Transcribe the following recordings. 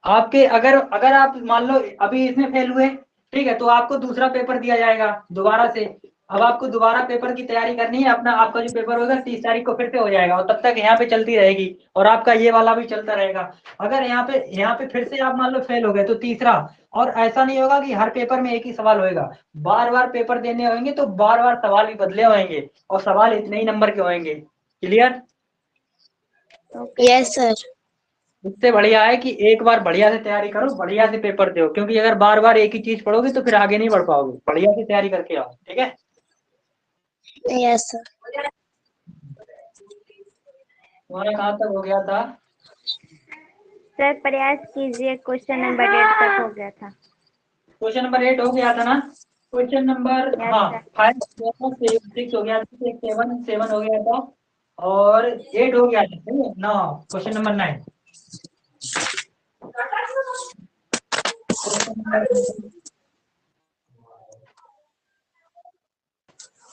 आपके अगर अगर आप मान लो अभी इसमें फेल हुए, ठीक है, तो आपको दूसरा पेपर दिया जाएगा दोबारा से। अब आपको दोबारा पेपर की तैयारी करनी है अपना, आपका जो पेपर होगा 30 तारीख को फिर से हो जाएगा, और तब तक यहाँ पे चलती रहेगी, और आपका ये वाला भी चलता रहेगा। अगर यहाँ पे फिर से आप मान लो फेल हो गए तो तीसरा, और ऐसा नहीं होगा कि हर पेपर में एक ही सवाल होएगा, बार बार पेपर देने होंगे तो बार बार सवाल भी बदले होंगे, और सवाल इतने ही नंबर के होंगे। क्लियर? Yes sir. इससे बढ़िया है कि एक बार बढ़िया से तैयारी करो, बढ़िया से पेपर दो, क्योंकि अगर बार बार एक ही चीज पढ़ोगे तो फिर आगे नहीं बढ़ पाओगे। बढ़िया से तैयारी करके आओ, ठीक है? Yes sir. तुम्हारा कहाँ तक हो गया था? सर प्रयास कीजिए, क्वेश्चन नंबर 8 तक हो गया था। क्वेश्चन नंबर 8 हो गया था ना? क्वेश्चन नंबर, Yes, हाँ, sir. 5 6 हो गया था, 7 हो गया था, और 8 हो गया था, सही है ना? क्वेश्चन नंबर 9,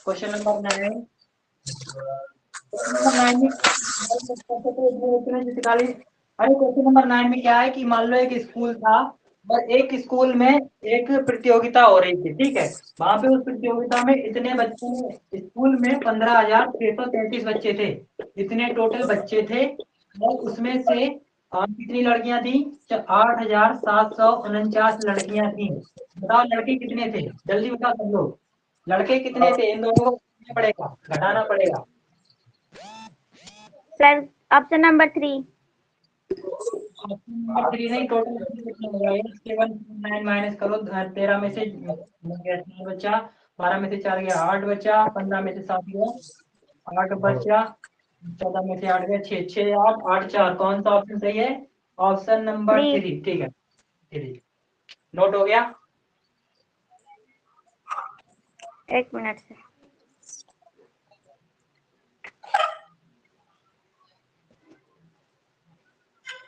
क्वेश्चन नंबर 9, अरे क्वेश्चन नंबर 9 में क्या है कि मान लो एक स्कूल था, और एक स्कूल में एक प्रतियोगिता हो रही थी, ठीक है? वहां पे उस प्रतियोगिता में इतने बच्चे, स्कूल में 15,633 बच्चे थे, इतने टोटल बच्चे थे, और उसमें से कितनी लड़कियां थी? 8,749 लड़कियां थी। बताओ लड़के कितने थे? जल्दी बताओ सब लोग, लड़के कितने थे? इन दोनों को घटाना पड़ेगा, घटाना पड़ेगा। Sir option number 3। Option number 3 नहीं, टोटल कितना हो जाएगा? 7 माइनस करो, 13 में से 4 बचा, 12 में से 4 गया 8 बचा, 15 में से 7 गया 8 बचा, 14 में से 8 गया 6, 6 8 8 4, कौन सा ऑप्शन सही है? Option number 3। 3, ठीक है, 3 नोट हो गया। एक मिनट सर।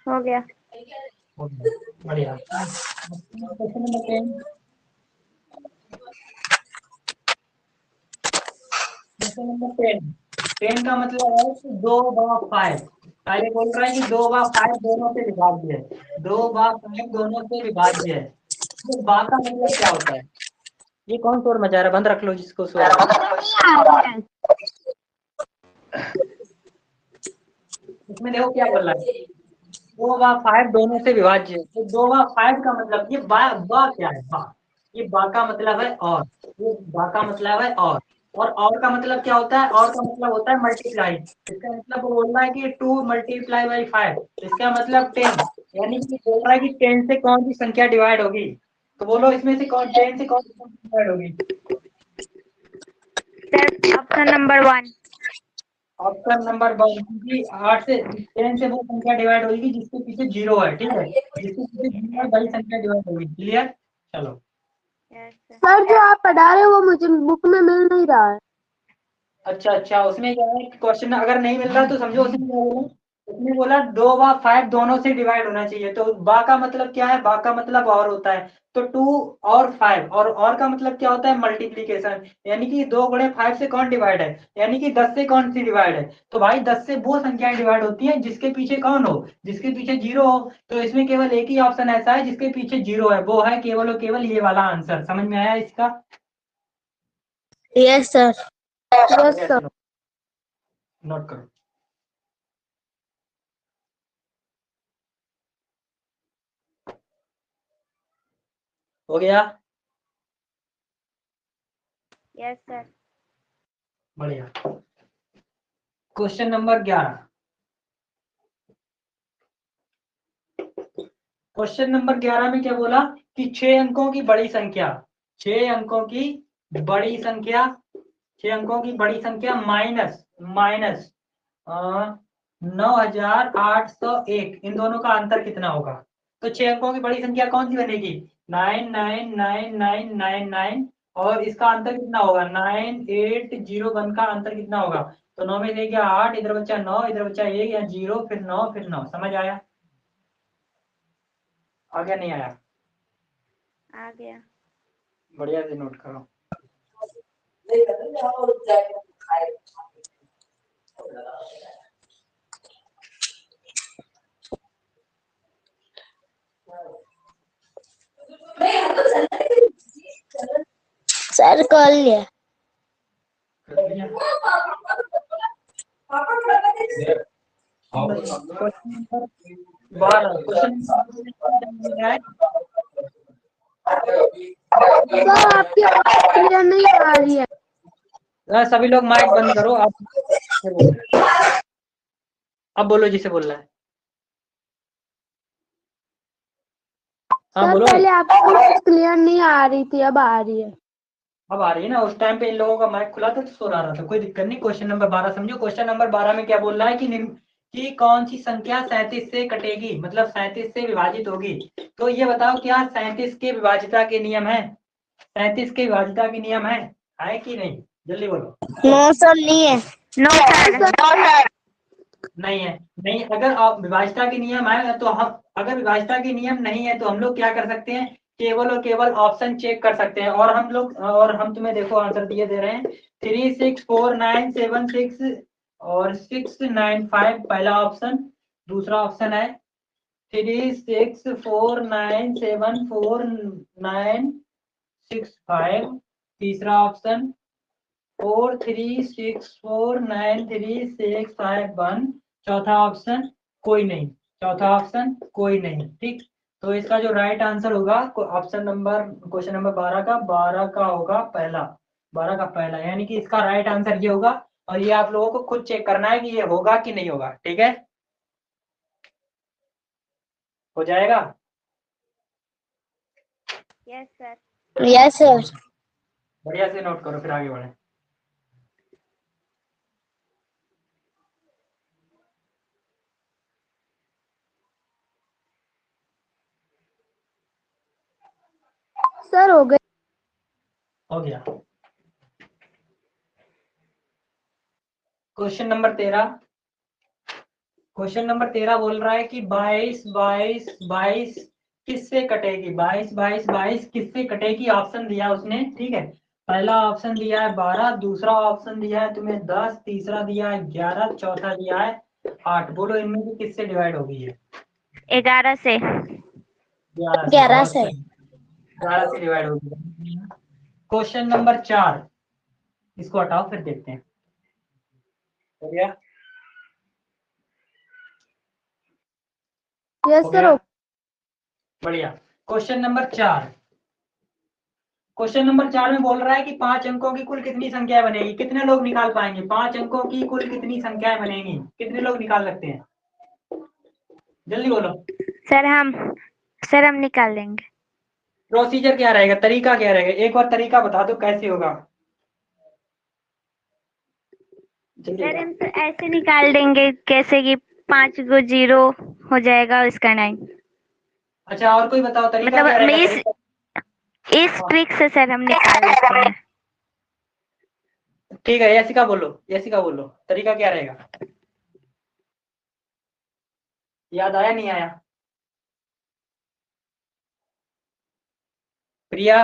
हो गया। बढ़िया। क्वेश्चन नंबर 10, क्वेश्चन नंबर 10, 10 का मतलब है कि 2/5, पहले बोल रहा है कि 2/5 दोनों से विभाज्य है, 2/5 दोनों से विभाज्य है। तो बा का मतलब क्या होता है? ये कौन शोर मचा रहा है? बंद रख लो जिसको शोर आ रहा है। इसमें देखो क्या बोल रहा है, 2/5 दोनों से विभाज्य है, तो 2/5 का मतलब, ये बा क्या है? बा, ये बा का मतलब है और, ये बा का मतलब है और का मतलब क्या होता है? और का मतलब होता है मल्टीप्लाई। इसका मतलब वो बोल रहा है कि 2 × 5, इसका मतलब 10, यानी कि बोल रहा है कि 10 से कौन सी संख्या डिवाइड होगी? तो बोलो इसमें से 10 से कौन सी संख्या डिवाइड होगी? Sir option number 1। Option number 1, क्योंकि 8 से 10 से वो संख्या डिवाइड होगी जिसके पीछे 0 है, ठीक है? जिसके पीछे 0 है वही संख्या डिवाइड होगी। क्लियर? चलो। Yes sir. सर जो आप पढ़ा रहे हो वो मुझे बुक में मिल नहीं रहा है। अच्छा अच्छा, उसमें क्या है, क्वेश्चन अगर नहीं मिल रहा तो समझो उसमें क्या बोला, उसने बोला 2/5 दोनों से डिवाइड होना चाहिए, तो बा का मतलब क्या है? बा का मतलब और होता है, तो 2 और 5, और का मतलब क्या होता है? मल्टीप्लीकेशन, यानी कि 2 × 5 से कौन डिवाइड है? यानी कि 10 से कौन सी डिवाइड है? तो भाई 10 से वो संख्याएं डिवाइड होती हैं जिसके पीछे कौन हो? जिसके पीछे 0 हो। तो इसमें केवल एक ही ऑप्शन ऐसा है जिसके पीछे 0 है, वो है केवल और केवल ये वाला आंसर। समझ में आया इसका? Yes sir. Yes sir. Note करो। हो गया? Yes sir. बढ़िया। क्वेश्चन नंबर 11, क्वेश्चन नंबर 11 में क्या बोला कि 6 अंकों की बड़ी संख्या, 6 अंकों की बड़ी संख्या, 6 अंकों की बड़ी संख्या माइनस माइनस 9,801, इन दोनों का अंतर कितना होगा? तो 6 अंकों की बड़ी संख्या कौन सी बनेगी? 99999, और इसका अंतर कितना होगा? 9801 का अंतर कितना होगा? तो 9 में से गया 8, इधर बच्चा 9, इधर बच्चा 1 या 0, फिर 9 फिर 9। समझ आया? आगे नहीं आया? आ गया। बढ़िया से नोट करो। सर कर लिया। क्वेश्चन नंबर 12 सर आपकी आवाज क्लियर नहीं आ रही है। सभी लोग माइक बंद करो। आप अब बोलो जिसे बोलना है। हाँ सर बोलो। पहले आपकी आवाज क्लियर नहीं आ रही थी, अब आ रही है। अब आ रही है ना। उस टाइम पे इन लोगों का माइक खुला था तो शोर आ रहा था। कोई दिक्कत नहीं। क्वेश्चन नंबर 12 समझो। क्वेश्चन नंबर 12 में क्या बोल रहा है कि कौन सी संख्या 37 से कटेगी, मतलब 37 से विभाजित होगी। तो ये बताओ क्या 37 के विभाजिता के नियम है? 37 के विभाजिता के नियम है कि नहीं? जल्दी बोलो। नो सर नहीं है। No sir. नहीं है। नहीं, अगर आप विभाजिता के नियम है तो हम, अगर विभाजिता के नियम नहीं है तो हम लोग क्या कर सकते हैं? केवल और केवल ऑप्शन चेक कर सकते हैं। और हम तुम्हें देखो आंसर दिए दे रहे हैं 3, 6, 4, 9, 7, 6 और 6, 9, 5 पहला ऑप्शन। दूसरा ऑप्शन है 3, 6, 4, 9, 7, 4, 9, 6, 5। तीसरा ऑप्शन 4, 3, 6, 4, 9, 3, 6, 5, 1। चौथा ऑप्शन कोई नहीं। चौथा ऑप्शन कोई नहीं। ठीक। तो इसका जो राइट आंसर होगा ऑप्शन नंबर, क्वेश्चन नंबर 12 का होगा पहला। 12 का पहला, यानी कि इसका राइट आंसर ये होगा। और ये आप लोगों को खुद चेक करना है कि ये होगा कि नहीं होगा। ठीक है, हो जाएगा। Yes sir. Yes sir. बढ़िया से नोट करो फिर आगे बढ़े। सर हो गए। हो गया। Question number 13। क्वेश्चन नंबर 13 बोल रहा है कि 22, 22, 22 किससे कटेगी? 22, 22, 22 किससे कटेगी? ऑप्शन दिया उसने। ठीक है, पहला ऑप्शन दिया है 12, दूसरा ऑप्शन दिया है तुम्हें 10, तीसरा दिया है 11, चौथा दिया है 8। बोलो इनमें से किससे डिवाइड होगी ये? 11 से। 11 से। 11 से डिवाइड होगी। क्वेश्चन नंबर 4, इसको हटाओ फिर देखते हैं। हो गया? यस हो सर गया, हो। बढ़िया। Question number 4। क्वेश्चन नंबर 4 में बोल रहा है कि 5 अंकों की कुल कितनी संख्या बनेगी? कितने लोग निकाल पाएंगे? 5 अंकों की कुल कितनी संख्याएं बनेगी? कितने लोग निकाल सकते हैं? जल्दी बोलो। सर हम निकाल लेंगे। प्रोसीजर क्या रहेगा, तरीका क्या रहेगा? एक बार तरीका बता दो कैसे होगा। जल्दी सर बताओ। हम तो ऐसे निकाल देंगे कैसे कि 5 को 0 हो जाएगा, इसका 9। अच्छा, और कोई बताओ तरीका क्या मतलब रहेगा? इस तरीका। हाँ, ट्रिक से सर हम निकाल लेते हैं। ठीक है, यशिका बोलो। यशिका बोलो, तरीका क्या रहेगा? याद आया नहीं आया? प्रिया,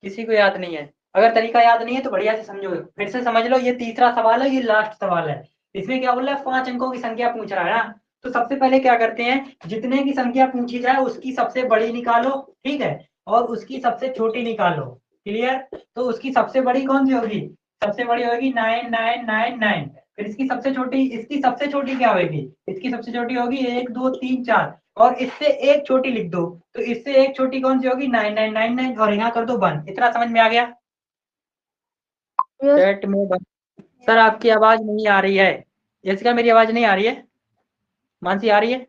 किसी को याद नहीं है? अगर तरीका याद नहीं है तो बढ़िया से समझो, फिर से समझ लो। ये तीसरा सवाल है, ये लास्ट सवाल है। इसमें क्या बोल रहा है? 5 अंकों की संख्या पूछ रहा है ना। तो सबसे पहले क्या करते हैं, जितने की संख्या पूछी जाए उसकी सबसे बड़ी निकालो। ठीक है, और उसकी सबसे छोटी निकालो। क्लियर? तो उसकी सबसे बड़ी कौन सी होगी? सबसे बड़ी होगी 9999। फिर इसकी सबसे छोटी क्या होगी? इसकी सबसे छोटी होगी 1, 2, 3, 4। और इससे एक छोटी लिख दो। तो इससे एक छोटी कौन सी होगी? 9999। और यहाँ कर दो 1। इतना समझ में आ गया? यस। चैट में सर आपकी आवाज नहीं आ रही है। जैसे मेरी आवाज नहीं आ रही है? मानसी आ रही है?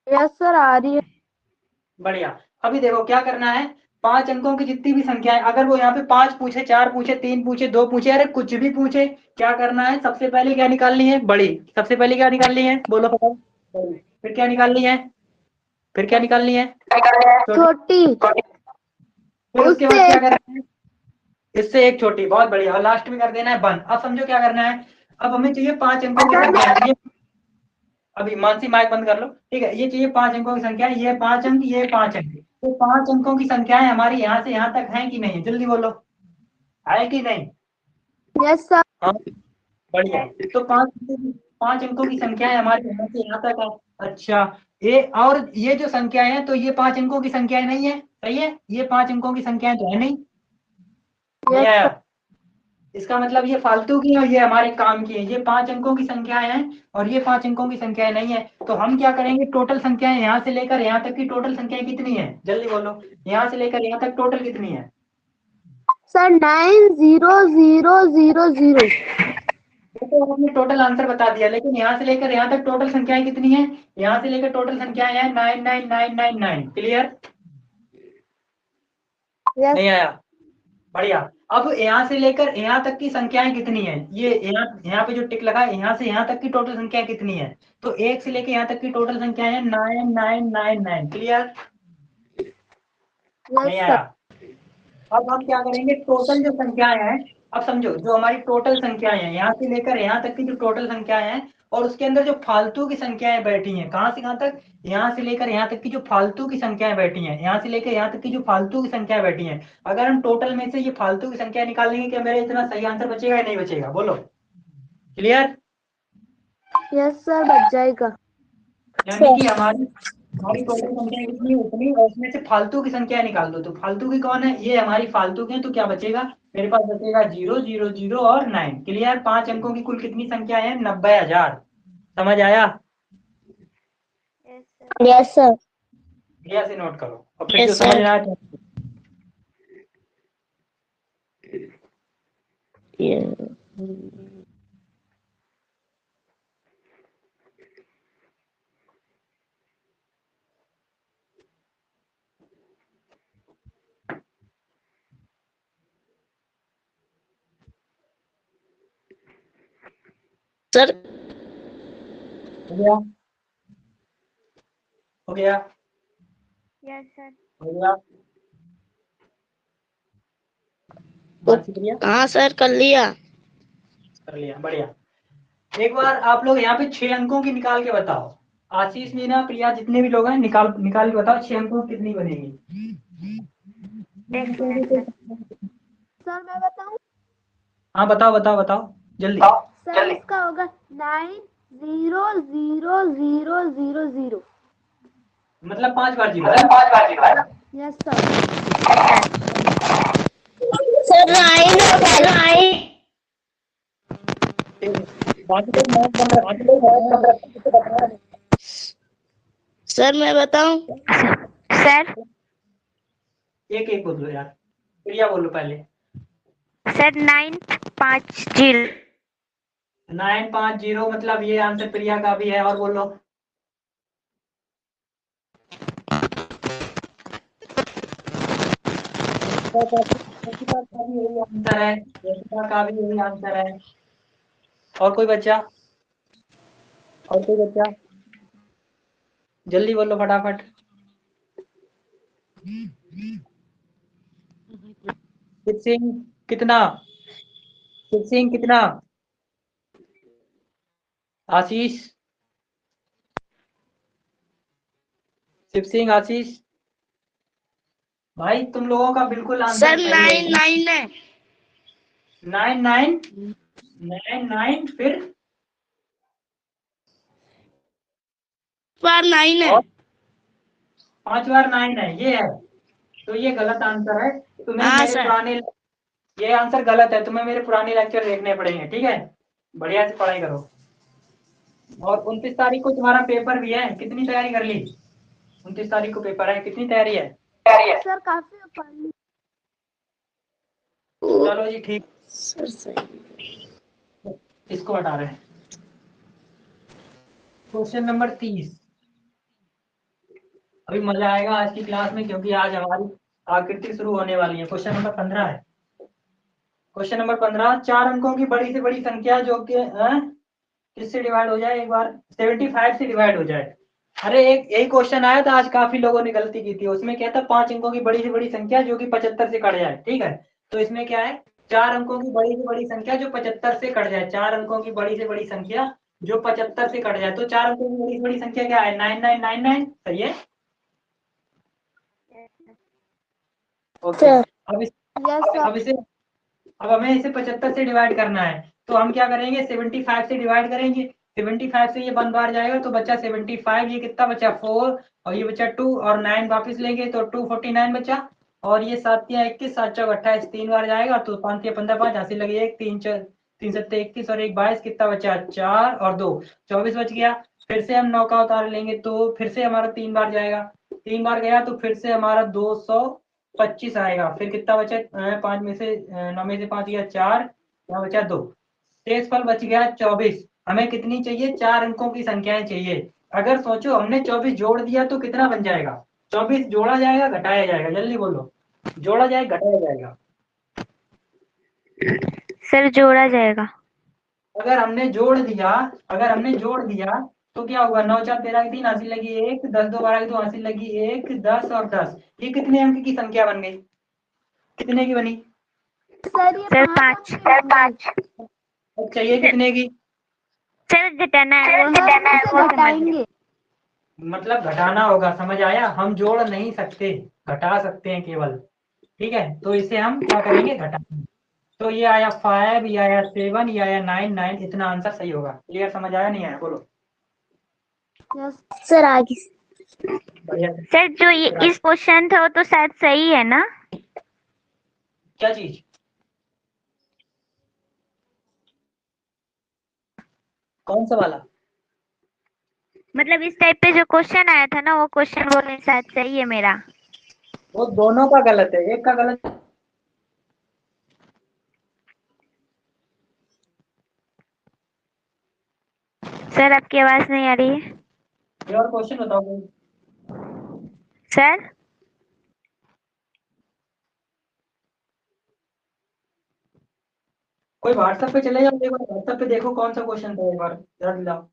यस सर आ रही है। बढ़िया। अभी देखो क्या करना है। 5 अंकों की जितनी भी संख्या है, अगर वो यहाँ पे 5 पूछे, 4 पूछे, 3 पूछे, 2 पूछे, अरे कुछ भी पूछे, क्या करना है? सबसे पहले क्या निकालनी है? बड़ी। सबसे पहले क्या निकालनी है? बोलो बताओ। बड़ी। फिर क्या निकालनी है? फिर क्या निकालनी है? छोटी। छोटी। फिर उसके बाद उससे क्या करना है? इससे एक छोटी। बहुत बढ़िया। और लास्ट में कर देना है 1। अब समझो क्या करना है। अब हमें चाहिए 5 अंकों की संख्या। ये अभी मानसी माइक बंद कर लो। ठीक है, ये चाहिए 5 अंकों की संख्या। ये 5 अंक, ये 5 अंक। तो 5 अंकों की संख्याएं हमारी यहाँ से यहाँ तक हैं कि नहीं? जल्दी बोलो, है कि नहीं? Yes sir. हाँ, बढ़िया। तो 5 अंकों की संख्याएं हमारी यहाँ से यहाँ तक है। अच्छा, और ये जो संख्याएं हैं तो ये 5 अंकों की संख्याएं नहीं है, सही है, ये 5 अंकों की संख्याएं तो है नहीं यस आया। सर। इसका मतलब ये फालतू की और ये हमारे काम की है। ये 5 अंकों की संख्याएं हैं और ये 5 अंकों की संख्याएं नहीं है। तो हम क्या करेंगे, टोटल संख्याएं यहाँ से लेकर यहाँ तक की टोटल संख्याएं कितनी है, जल्दी बोलो, यहाँ से लेकर यहाँ तक टोटल कितनी है। सर 90000। तो आपने टोटल आंसर बता दिया, लेकिन यहाँ से लेकर यहाँ तक टोटल संख्याएं कितनी है, यहाँ से लेकर टोटल संख्याएं हैं 99999। क्लियर, यस नहीं आया, बढ़िया। अब यहाँ से लेकर यहाँ तक की संख्याएं कितनी है, ये यहाँ पे जो टिक लगा है, यहाँ से यहाँ तक की टोटल संख्या कितनी है, तो 1 से लेकर यहाँ तक की टोटल संख्या है 9999। क्लियर, नहीं यस आया। सर। अब हम क्या करेंगे, टोटल जो संख्याएं हैं, अब समझो जो हमारी टोटल संख्याएं हैं यहाँ से लेकर यहाँ तक की जो टोटल संख्याएं हैं, और उसके अंदर जो फालतू की संख्याएं बैठी हैं, कहाँ से कहाँ तक, यहाँ से लेकर यहाँ तक की जो फालतू की संख्याएं बैठी हैं, यहाँ से लेकर यहाँ तक की जो फालतू की संख्याएं बैठी हैं, अगर हम टोटल में से ये फालतू की संख्या निकाल लेंगे, क्या मेरा इतना सही आंसर बचेगा या नहीं बचेगा, बोलो। क्लियर, यस सर, बच जाएगा। यानी कि हमारी हमारी टोटल संख्या कितनी है, उतनी, और उसमें से फालतू की संख्या निकाल दो, तो फालतू की कौन है, ये हमारी फालतू की है, तो क्या बचेगा, मेरे पास बचेगा 0 0 0 और 9। क्लियर, 5 अंकों की कुल कितनी संख्या है, 90,000। समझ आया, यस सर। Yes sir. बढ़िया से नोट करो, और फिर Yes, जो समझ sir. ना आए सर हो गया, हो गया, यस सर। हो गया, बात शुक्रिया, हाँ सर, कर लिया। कर लिया, बढ़िया। एक बार आप लोग यहाँ पे 6 अंकों की निकाल के बताओ, आशीष, मीना, प्रिया, जितने भी लोग हैं, निकाल निकाल के बताओ 6 अंकों की कितनी बनेगी। एक मिनट सर। सर मैं बताऊं? हाँ बताओ बताओ बताओ जल्दी। सर इसका होगा 9000000। मतलब 5 बार zero. Yes sir. Sir 9 sir मैं बताऊं? सर एक एक बोलो यार, प्रिया बोलो पहले। सर 950। 950, मतलब ये आंसर प्रिया का भी है, और बोलो। का भी यही आंसर है, यशिका का भी यही आंसर है। और कोई बच्चा, और कोई बच्चा, जल्दी बोलो फटाफट। शिव सिंह कितना, शिव सिंह कितना, आशीष, शिव सिंह, आशीष, भाई तुम लोगों का बिल्कुल आंसर सर सही है। 9 है। 9999, फिर 9 है। और 5 बार 9 है, ये है, तो ये गलत आंसर है। तुम्हें हाँ मेरे सर। पुराने, ये आंसर गलत है, तुम्हें मेरे पुराने लेक्चर देखने पड़ेंगे, ठीक है, बढ़िया से पढ़ाई करो। और 29 तारीख को तुम्हारा पेपर भी है, कितनी तैयारी कर ली, 29 तारीख को पेपर है, कितनी तैयारी है। सर काफी पढ़ ली। चलो जी ठीक, सर सही। इसको हटा रहे हैं। Question number 30। अभी मजा आएगा आज की क्लास में, क्योंकि आज हमारी आकृति शुरू होने वाली है। क्वेश्चन नंबर 15 है। क्वेश्चन नंबर 15, 4 अंकों की बड़ी से बड़ी संख्या जो कि किससे डिवाइड हो जाए, एक बार 75 से डिवाइड हो जाए। अरे एक क्वेश्चन आया था आज, काफी लोगों ने गलती की थी, उसमें क्या था, 5 अंकों की बड़ी से बड़ी संख्या जो कि 75 से कट जाए, ठीक है। तो इसमें क्या है, 4 अंकों की बड़ी से बड़ी संख्या जो 75 से कट जाए, 4 अंकों की बड़ी से बड़ी संख्या जो 75 से कट जाए, तो 4 अंकों की बड़ी से बड़ी संख्या क्या है, 9999, सही है। ओके, अब यस सर। अब इसे, अब हमें इसे 75 से डिवाइड करना है, तो हम क्या करेंगे, 75 से डिवाइड करेंगे, 75 से ये 1 बार जाएगा तो बचा 75, ये कितना बचा 4 और ये बचा 2 और 9 वापस लेंगे तो 249 बचा और ये 7 या 21, 7 चौक 28, 3 बार जाएगा तो 5 या 15, 5 हासिल लगी 1, 3 सत्ते 21 और 1 22, कितना बचा 4 और 2 24 बच गया। फिर से हम 9 का उतार लेंगे तो फिर से हमारा 3 बार जाएगा, 3 बार गया तो फिर से हमारा 225 आएगा। फिर कितना बचा 5 में से 9 में से 5 गया 4, यहाँ बचा 2, शेषफल बच गया 24। हमें कितनी चाहिए, 4 अंकों की संख्याएं चाहिए। अगर सोचो हमने 24 जोड़ दिया तो कितना बन जाएगा, 24 जोड़ा जाएगा घटाया जाएगा, जल्दी बोलो, जोड़ा जाएगा घटाया जाएगा। सर जोड़ा जाएगा। अगर हमने जोड़ दिया तो क्या होगा, 9 4 13 3 हासिल लगी 1, 10 2 12 2 हासिल लगी 1, 10 और 10, ये कितने अंक की संख्या बन गई, कितने की बनी? सर ये सर 5 5। अच्छा ये कितने की? सर घटाना है वो से घटाएंगे। मतलब घटाना होगा, समझ आया? हम जोड़ नहीं सकते, घटा सकते हैं केवल, ठीक है? तो इसे हम क्या करेंगे, घटाएंगे। तो ये आया 5, ये आया 7, ये आया 9, 9, इतना आंसर सही होगा। क्लियर, समझ आया नहीं आया, बोलो। सर आगे बढ़िया। सर जो ये इस क्वेश्चन था वो तो शायद सही है ना? क्या चीज? कौन सा वाला? मतलब इस टाइप पे जो क्वेश्चन आया था ना वो क्वेश्चन बोले शायद सही है मेरा। वो दोनों का गलत है, एक का गलत। सर आपकी आवाज नहीं आ रही है। ये और क्वेश्चन बताओ कोई। सर कोई व्हाट्सएप पे चले जाओ, एक बार व्हाट्सएप पे देखो कौन सा क्वेश्चन था, एक बार याद दिलाओ।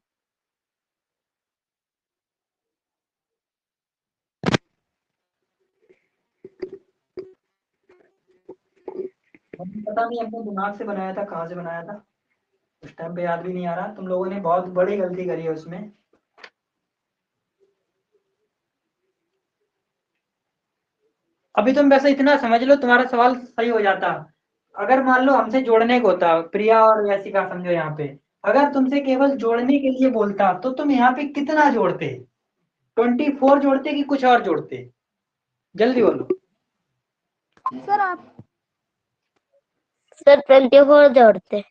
पता नहीं अपने दिमाग से बनाया था, कहाँ से बनाया था उस टाइम पे याद भी नहीं आ रहा। तुम लोगों ने बहुत बड़ी गलती करी है उसमें। अभी तुम वैसे इतना समझ लो, तुम्हारा सवाल सही हो जाता। अगर मान लो हमसे जोड़ने को होता, प्रिया और यशिका समझो यहाँ पे, अगर तुमसे केवल जोड़ने के लिए बोलता तो तुम यहाँ पे कितना जोड़ते, 24 जोड़ते कि कुछ और जोड़ते, जल्दी बोलो। सर आप सर 24 जोड़ते।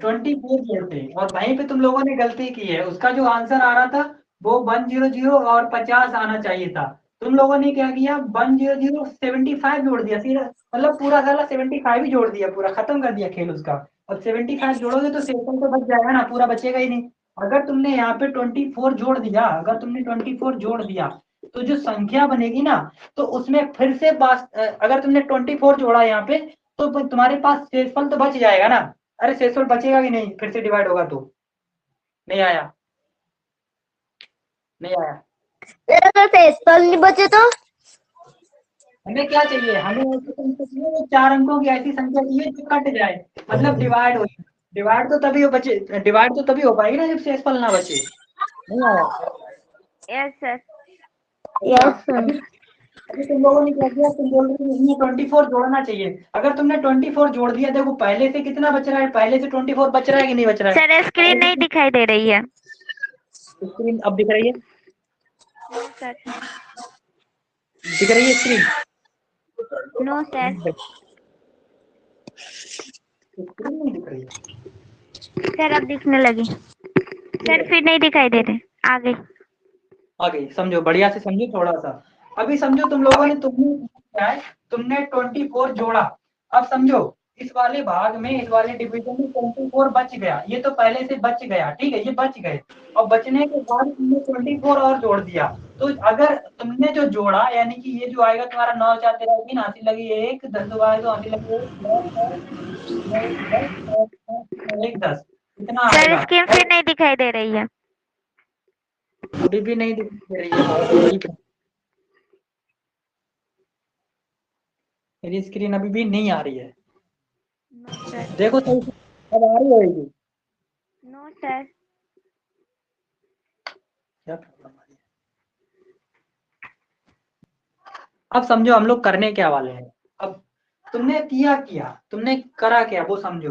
24 जोड़ते, और वहीं पे तुम लोगों ने गलती की है। उसका जो आंसर आ रहा था वो 100 और 50 आना चाहिए था। तुम लोगों ने क्या किया, 100 75 जोड़ दिया, फिर मतलब पूरा साला 75 ही जोड़ दिया, पूरा खत्म कर दिया खेल उसका। अब 75 जोड़ोगे तो शेषफल तो बच जाएगा ना, पूरा बचेगा ही नहीं। अगर तुमने यहाँ पे 24 जोड़ दिया, अगर तुमने 24 जोड़ दिया तो जो संख्या बनेगी ना, तो उसमें फिर से अगर तुमने 24 जोड़ा यहाँ पे तो तुम्हारे पास शेषफल तो बच जाएगा ना। अरे शेषफल बचेगा कि नहीं, फिर से डिवाइड होगा तो। नहीं आया, नहीं आया। सर अगर शेषफल नहीं बचे तो? हमें क्या चाहिए, हमें ऐसी संख्या चाहिए, वो 4 अंकों की ऐसी संख्या चाहिए जो कट जाए, मतलब डिवाइड हो। डिवाइड तो तभी हो पाएगी ना जब शेषफल ना बचे। नहीं आया। Yes sir. Yes sir. अभी तुम लोगों ने क्या किया, तुम बोल रहे हो 24 जोड़ना चाहिए। अगर तुमने 24 जोड़ दिया, देखो पहले से कितना बच रहा है, पहले से 24 बच रहा है कि नहीं बच रहा है? सर स्क्रीन नहीं दिखाई दे रही है। स्क्रीन अब दिख रही है? No sir. दिख रही है स्क्रीन? No sir. स्क्रीन नहीं दिख रही है। सर अब दिखने लगी। सर फिर नहीं दिखाई दे रहे। आ गई। आ गई, समझो, बढ़िया से समझो थोड़ा सा। अभी समझो तुम लोगों ने, क्या है, तुमने 24 जोड़ा। अब समझो इस वाले भाग में, इस वाले डिवीजन में 24 बच गया, ये तो पहले से बच गया, ठीक है, ये बच गए। और बचने के बाद तुमने 24 और जोड़ दिया। तो अगर तुमने जो जोड़ा, यानी कि ये जो आएगा तुम्हारा 9 4 13 3 हासिल लगी 1, 10 2 12 2 हासिल लगी 1, 10 इतना सर आएगा। स्क्रीन फिर नहीं दिखाई दे रही है। अभी भी नहीं दिख रही है, बहुत बड़ी। मेरी स्क्रीन अभी भी नहीं आ रही है। No sir. देखो सही से, अब आ रही होगी। No sir. क्या प्रॉब्लम आ रही है? अब समझो हम लोग करने क्या वाले हैं। अब तुमने किया तुमने करा क्या वो समझो।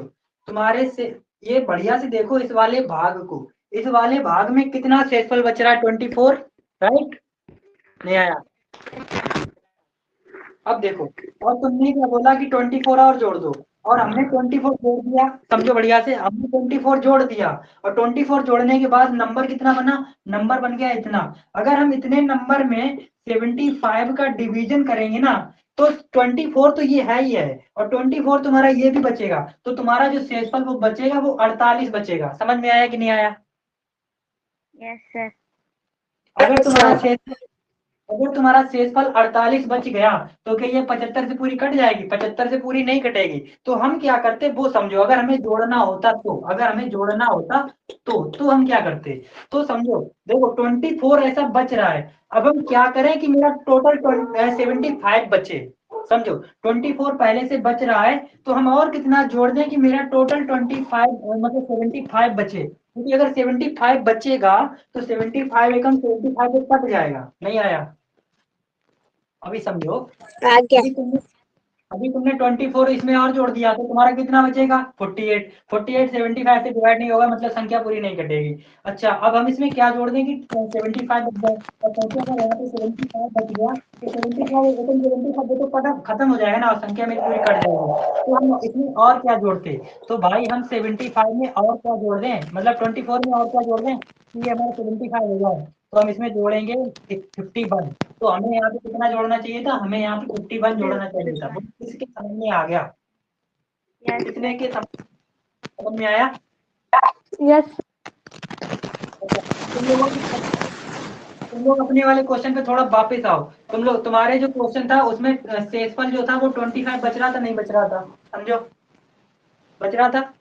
तुम्हारे से ये बढ़िया से देखो इस वाले भाग को, इस वाले भाग में कितना शेषफल बच रहा है? 24, राइट? नहीं आया? अब देखो, और तुमने क्या बोला कि 24 और जोड़ दो, और हमने 24 जोड़ दिया, समझो बढ़िया से, हमने 24 जोड़ दिया, और 24 जोड़ने के बाद नंबर कितना बना? नंबर बन गया इतना। अगर हम इतने नंबर में 75 का डिवीजन करेंगे ना, तो 24 तो ये है ही है, और 24 तुम्हारा ये भी बचेगा, तो तुम्हारा जो शेषफल वो बचेगा वो 48 बचेगा। समझ में आया कि नहीं आया? Yes sir. अगर तुम्हारा शेषफल 48 बच गया, तो क्या ये 75 से पूरी कट जाएगी? 75 से पूरी नहीं कटेगी। तो हम क्या करते वो समझो, अगर हमें जोड़ना होता तो हम क्या करते? तो समझो, देखो 24 ऐसा बच रहा है, अब हम क्या करें कि मेरा टोटल 75 बचे। समझो 24 पहले से बच रहा है, तो हम और कितना जोड़ दें कि मेरा टोटल 25 मतलब 75 बचे, क्योंकि अगर 75 बचेगा तो 75 एकम 75 कट जाएगा। नहीं आया? अभी समझो, आ गया। अभी तुमने 24 इसमें और जोड़ दिया, तो तुम्हारा कितना बचेगा? 48। 48 75 से डिवाइड नहीं होगा, मतलब संख्या पूरी नहीं कटेगी। अच्छा, अब हम इसमें क्या जोड़ दें कि 75 बच जाए, और संख्या अगर यहाँ पे 75 बच गया, तो 75 तो खत्म हो जाएगा ना, और संख्या मेरी पूरी कट जाएगी। तो हम इसमें और क्या जोड़ते? तो भाई हम 75 में और क्या जोड़ दें, मतलब 24 में और क्या जोड़ दें कि ये हमारा 75 हो जाए, तो हम इसमें जोड़ेंगे 51। तो हमें यहाँ पे कितना जोड़ना चाहिए था? हमें यहाँ पे 51 जोड़ना चाहिए था। किसके समझ में आ गया? कितने के समझ में आया? यस। तुम लोग अपने वाले क्वेश्चन पे थोड़ा वापस आओ। तुम्हारे जो क्वेश्चन था उसमें शेषफल जो था वो 25 बच रहा था, नहीं बच रहा था? समझो, बच रहा था?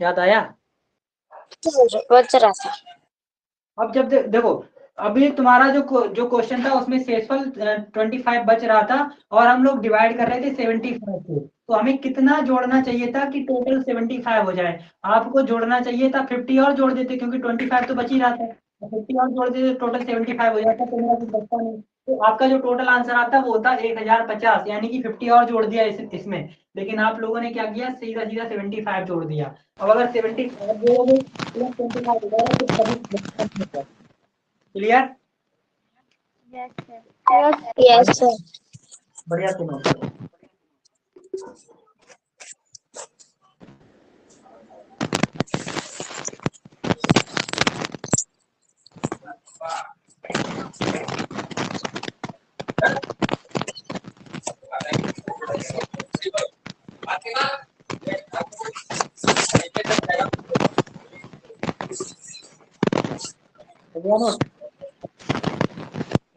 याद आया? बच रहा था। अब जब देखो, अभी तुम्हारा जो क्वेश्चन था उसमें शेषफल 25 बच रहा था, और हम लोग डिवाइड कर रहे थे 75 से, तो हमें कितना जोड़ना चाहिए था कि टोटल 75 हो जाए? आपको जोड़ना चाहिए था 50 और जोड़ देते, क्योंकि 25 तो बच ही रहा था, 50 और जोड़ देते टोटल 75 हो जाता, तो मेरा कुछ बचता नहीं। तो आपका जो टोटल आंसर आता वो होता 1050, यानी कि 50 और जोड़ दिया इसमें। लेकिन आप लोगों ने क्या किया, सीधा सीधा 75 जोड़ दिया। अब अगर 75 जोड़ोगे प्लस 25 हो जाएगा, तो कभी clear? Yes sir. Yes sir. बढ़िया, सुनो। हो गया नोट?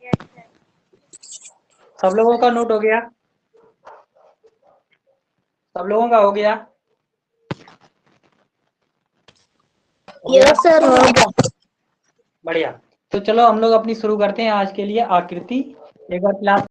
Yes sir. सब लोगों का नोट हो गया? सब लोगों का हो गया? हो गया? यस सर, हो गया। बढ़िया। तो चलो हम लोग अपनी शुरू करते हैं आज के लिए आकृति। एक बार क्लास